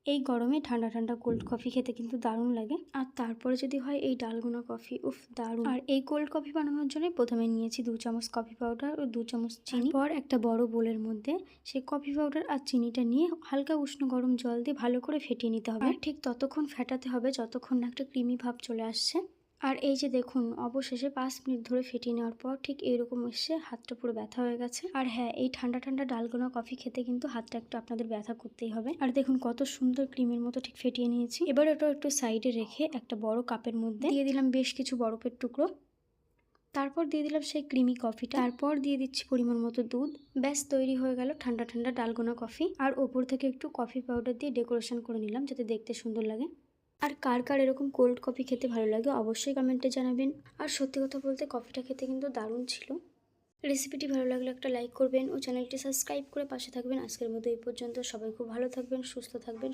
এই গরমে ঠান্ডা ঠান্ডা কোল্ড কফি খেতে কিন্তু দারুণ লাগে। আর তারপরে যদি হয় এই ডালগোনা কফি, উফ দারুণ। আর এই কোল্ড কফি বানানোর জন্য প্রথমে নিয়েছি 2 চামচ কফি পাউডার ও 2 চামচ চিনি। পর একটা বড় বোলের মধ্যে সেই কফি পাউডার আর চিনিটা নিয়ে হালকা উষ্ণ গরম জল দিয়ে ভালো করে ফেটিয়ে নিতে হবে। আর ঠিক ততক্ষণ ফেটাতে হবে যতক্ষণ না একটা ক্রিমি ভাব চলে আসছে। আর এই যে দেখুন, অবশেষে 5 মিনিট ধরে ফেটিয়ে নেওয়ার পর ঠিক এইরকম এসে হাতটা পুরো ব্যথা হয়ে গেছে। আর হ্যাঁ, এই ঠান্ডা ঠান্ডা ডালগোনা কফি খেতে কিন্তু হাতটা একটু আপনাদের ব্যথা করতেই হবে। আর দেখুন কত সুন্দর ক্রিমের মতো ঠিক ফেটিয়ে নিয়েছি। এবার এটা একটু সাইডে রেখে একটা বড় কাপের মধ্যে দিয়ে দিলাম বেশ কিছু বরফের টুকরো। তারপর দিয়ে দিলাম সেই ক্রিমি কফিটা। তারপর দিয়ে দিচ্ছি পরিমাণ মতো দুধ। ব্যাস তৈরি হয়ে গেল ঠান্ডা ঠান্ডা ডালগোনা কফি। আর ওপর থেকে একটু কফি পাউডার দিয়ে ডেকোরেশন করে নিলাম যাতে দেখতে সুন্দর লাগে। আর কার কার এরকম কোল্ড কফি খেতে ভালো লাগে অবশ্যই কমেন্টে জানাবেন। আর সত্যি কথা বলতে কফিটা খেতে কিন্তু দারুণ ছিল। রেসিপিটি ভালো লাগলে একটা লাইক করবেন ও চ্যানেলটি সাবস্ক্রাইব করে পাশে থাকবেন। আজকের মতো এই পর্যন্ত। সবাই খুব ভালো থাকবেন, সুস্থ থাকবেন।